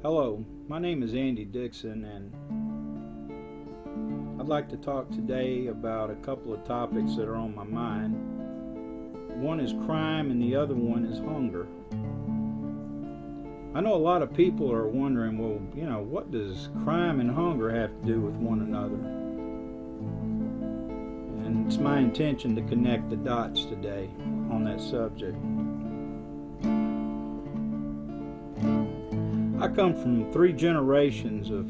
Hello, my name is Andy Dixon, and I'd like to talk today about a couple of topics that are on my mind. One is crime and the other one is hunger. I know a lot of people are wondering, well, what does crime and hunger have to do with one another? And it's my intention to connect the dots today on that subject. I come from 3 generations of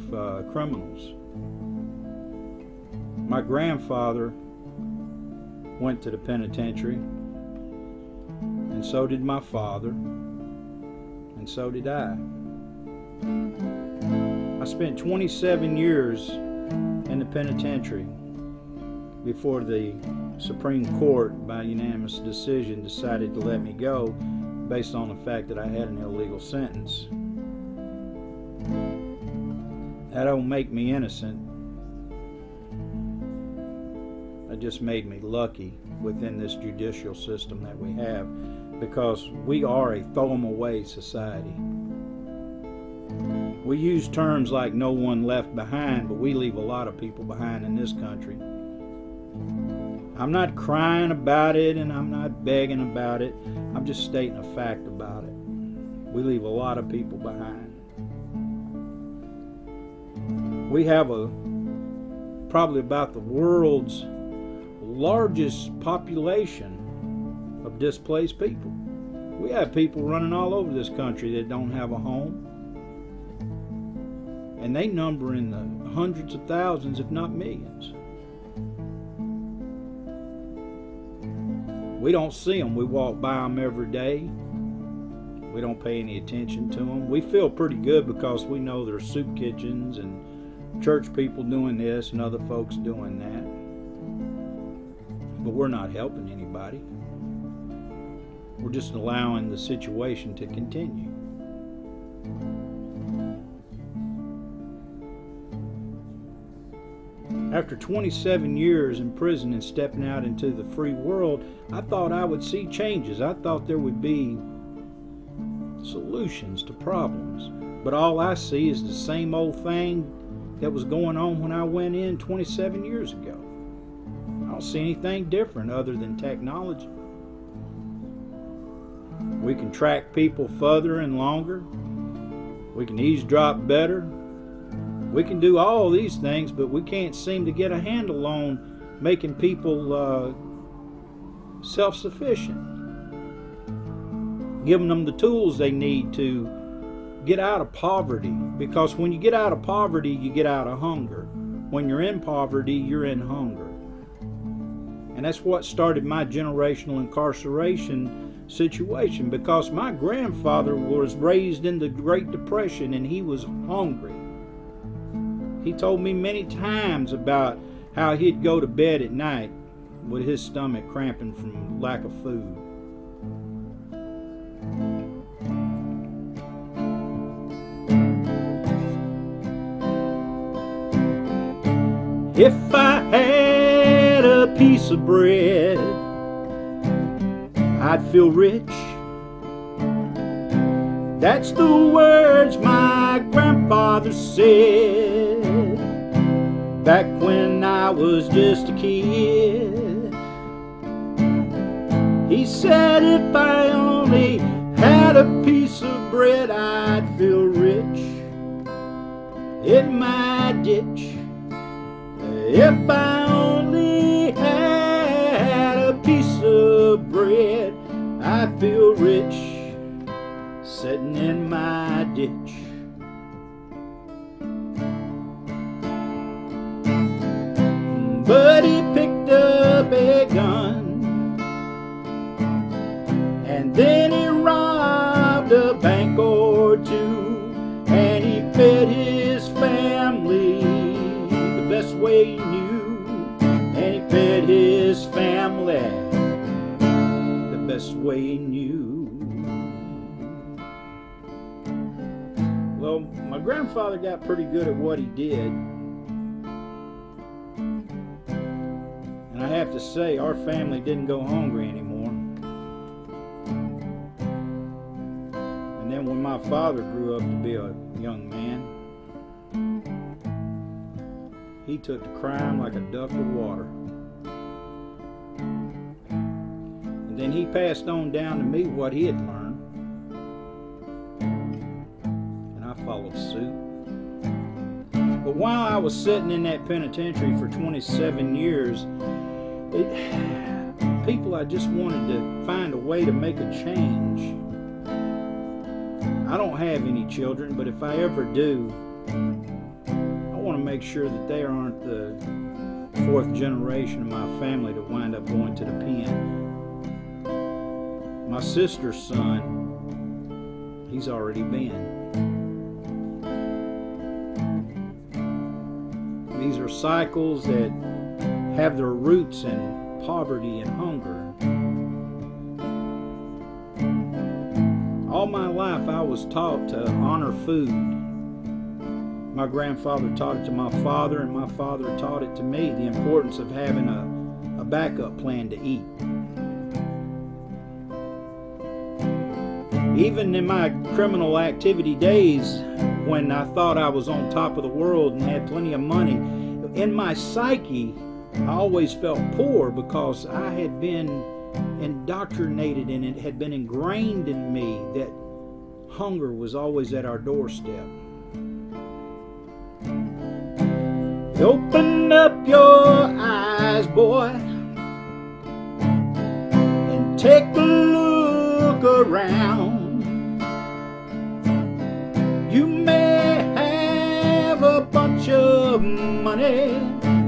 criminals. My grandfather went to the penitentiary, and so did my father, and so did I. I spent 27 years in the penitentiary before the Supreme Court, by unanimous decision, decided to let me go based on the fact that I had an illegal sentence. That don't make me innocent. It just made me lucky within this judicial system that we have, because we are a throw-em-away society. We use terms like no one left behind, but we leave a lot of people behind in this country. I'm not crying about it and I'm not begging about it. I'm just stating a fact about it. We leave a lot of people behind. We have probably about the world's largest population of displaced people. We have people running all over this country that don't have a home, and they number in the hundreds of thousands, if not millions. We don't see them. We walk by them every day. We don't pay any attention to them. We feel pretty good because we know there's soup kitchens and church people doing this and other folks doing that. But we're not helping anybody. We're just allowing the situation to continue. After 27 years in prison and stepping out into the free world, I thought I would see changes. I thought there would be solutions to problems. But all I see is the same old thing that was going on when I went in 27 years ago. I don't see anything different other than technology. We can track people further and longer. We can eavesdrop better. We can do all these things, but we can't seem to get a handle on making people self-sufficient. Giving them the tools they need to get out of poverty, because when you get out of poverty, you get out of hunger. When you're in poverty, you're in hunger. And that's what started my generational incarceration situation, because my grandfather was raised in the Great Depression and he was hungry. He told me many times about how he'd go to bed at night with his stomach cramping from lack of food. If I had a piece of bread, I'd feel rich. That's the words my grandfather said back when I was just a kid. He said if I only had a piece of bread, I'd feel rich in my ditch. If I only had a piece of bread, I'd feel rich sitting in my ditch. But he picked up a gun and then he robbed a bank or two, and he fed his family the best way he knew, and he fed his family the best way he knew. Well, my grandfather got pretty good at what he did, and I have to say our family didn't go hungry anymore. And then when my my father grew up to be a young man, he took to crime like a duck to water. And then he passed on down to me what he had learned. And I followed suit. But while I was sitting in that penitentiary for 27 years, people, I just wanted to find a way to make a change. I don't have any children, but if I ever do, I want to make sure that they aren't the fourth generation of my family to wind up going to the pen. My sister's son, he's already been. These are cycles that have their roots in poverty and hunger. All my life I was taught to honor food. My grandfather taught it to my father, and my father taught it to me, the importance of having a backup plan to eat. Even in my criminal activity days, when I thought I was on top of the world and had plenty of money, in my psyche I always felt poor because I had been indoctrinated and it had been ingrained in me that hunger was always at our doorstep. Open up your eyes, boy, and take a look around. You may have a bunch of money,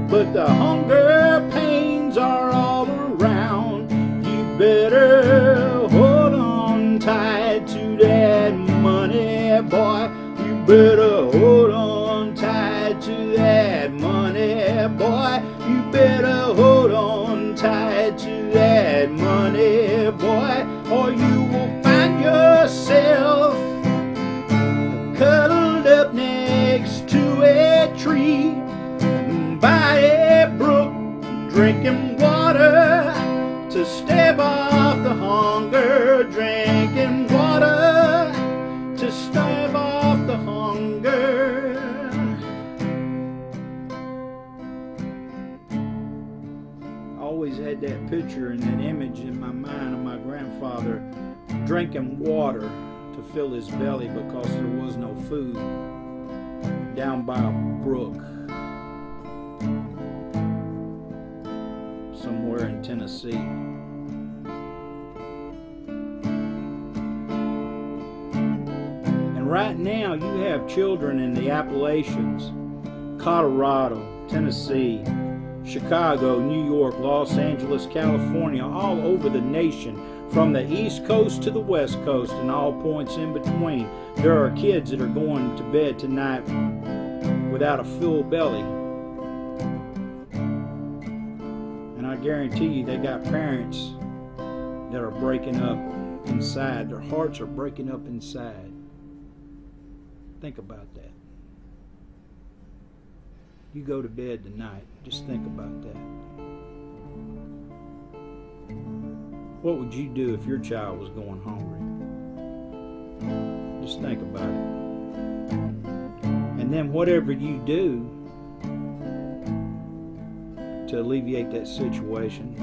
but the hunger pains are all around. You better hold on tight to that money, boy. You better hold on tight to that money, boy. You better hold on tight to that money, boy, or you will find yourself cuddled up next to a tree by a brook, drinking water to stave off the hunger, drinking water to stave off the hunger. I always had that picture and that image in my mind of my grandfather drinking water to fill his belly because there was no food down by a brook somewhere in Tennessee. And right now you have children in the Appalachians, Colorado, Tennessee, Chicago, New York, Los Angeles, California, all over the nation, from the East Coast to the West Coast and all points in between. There are kids that are going to bed tonight without a full belly. And I guarantee you they got parents that are breaking up inside. Their hearts are breaking up inside. Think about that. You go to bed tonight, just think about that. What would you do if your child was going hungry? Just think about it. And then whatever you do to alleviate that situation,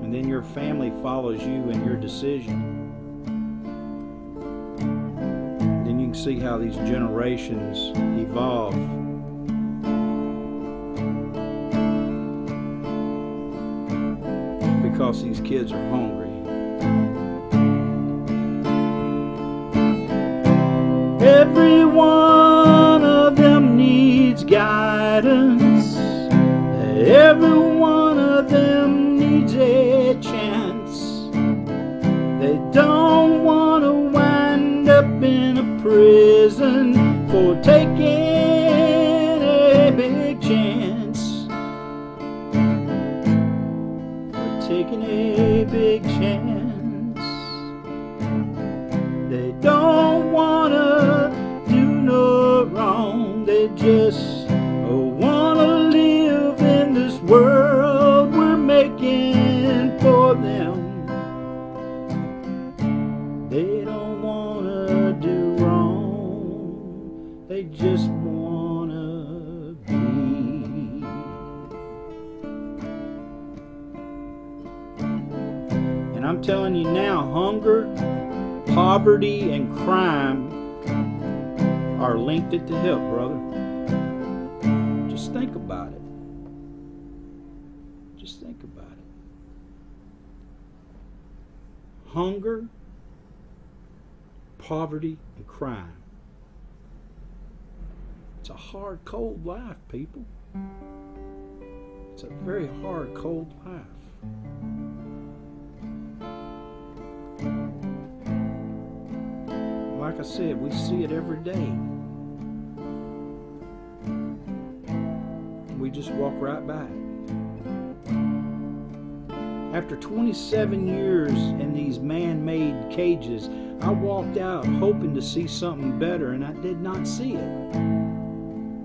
and then your family follows you in your decision, then you can see how these generations evolve. Because these kids are hungry. Every one of them needs guidance. Every one of them needs a chance. They don't want to wind up in a prison for taking a big chance. Taking a big chance. They don't wanna do no wrong. They just wanna live in this world we're making for them. They don't wanna do wrong, they just wanna be. And I'm telling you now, hunger, poverty, and crime are linked at the hip, brother. Just think about it. Just think about it. Hunger, poverty, and crime. It's a hard, cold life, people. It's a very hard, cold life. Like I said, we see it every day. We just walk right by it. After 27 years in these man-made cages, I walked out hoping to see something better, and I did not see it.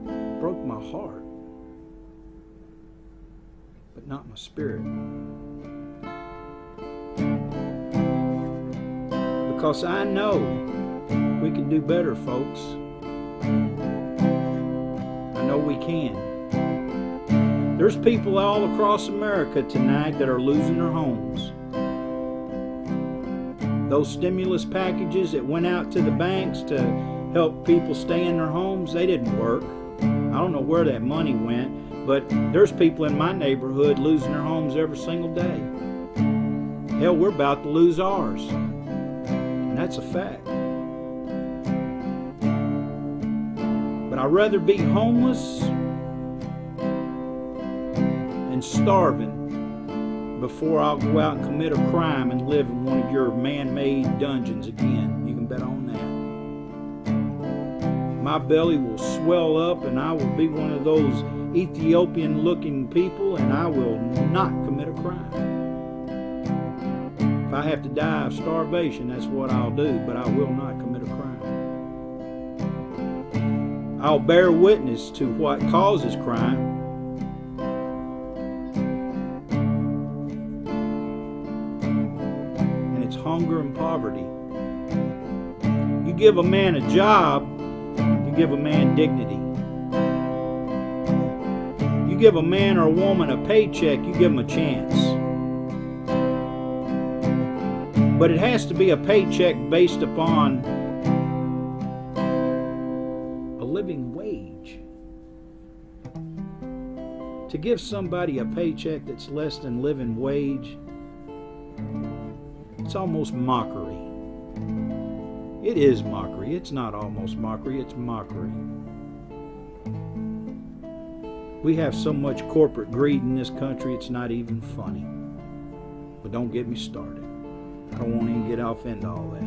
It broke my heart, but not my spirit. Because I know we can do better, folks. I know we can. There's people all across America tonight that are losing their homes. Those stimulus packages that went out to the banks to help people stay in their homes, they didn't work. I don't know where that money went, but there's people in my neighborhood losing their homes every single day. Hell, we're about to lose ours. And that's a fact. But I'd rather be homeless and starving before I'll go out and commit a crime and live in one of your man-made dungeons again. You can bet on that. My belly will swell up and I will be one of those Ethiopian-looking people, and I will not commit a crime. If I have to die of starvation, that's what I'll do, but I will not commit a crime. I'll bear witness to what causes crime. Hunger and poverty. You give a man a job, you give a man dignity. You give a man or a woman a paycheck, you give them a chance. But it has to be a paycheck based upon a living wage. To give somebody a paycheck that's less than living wage, it's almost mockery. It is mockery. It's not almost mockery, it's mockery. We have so much corporate greed in this country, it's not even funny. But don't get me started. I don't want to even get off into all that.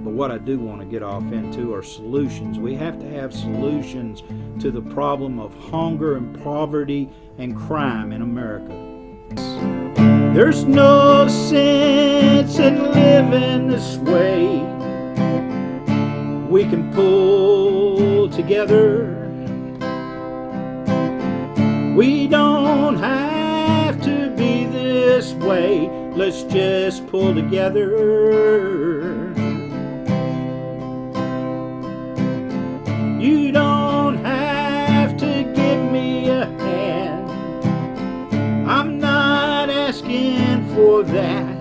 But what I do want to get off into are solutions. We have to have solutions to the problem of hunger and poverty and crime in America. There's no sense in living this way. We can pull together. We don't have to be this way. Let's just pull together. You don't have to give me a hand. I'm not asking for that.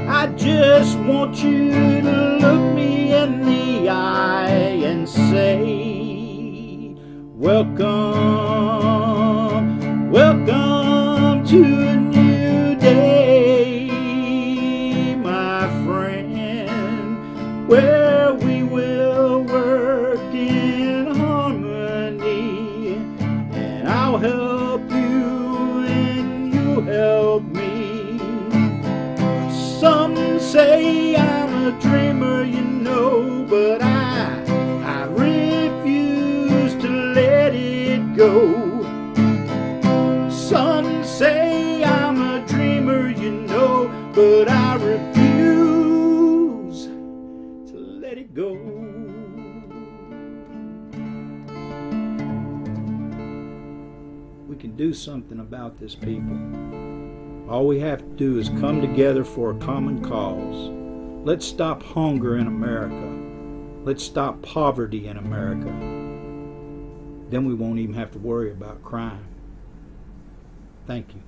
I just want you to look me in the eye and say, welcome, welcome to a new day, my friend, where we will work in harmony, and I'll help you and you help me. Some say I'm a dreamer, you know, but I refuse to let it go. Some say I'm a dreamer, you know, but I refuse to let it go. We can do do something about this, people. All we have to do is come together for a common cause. Let's stop hunger in America. Let's stop poverty in America. Then we won't even have to worry about crime. Thank you.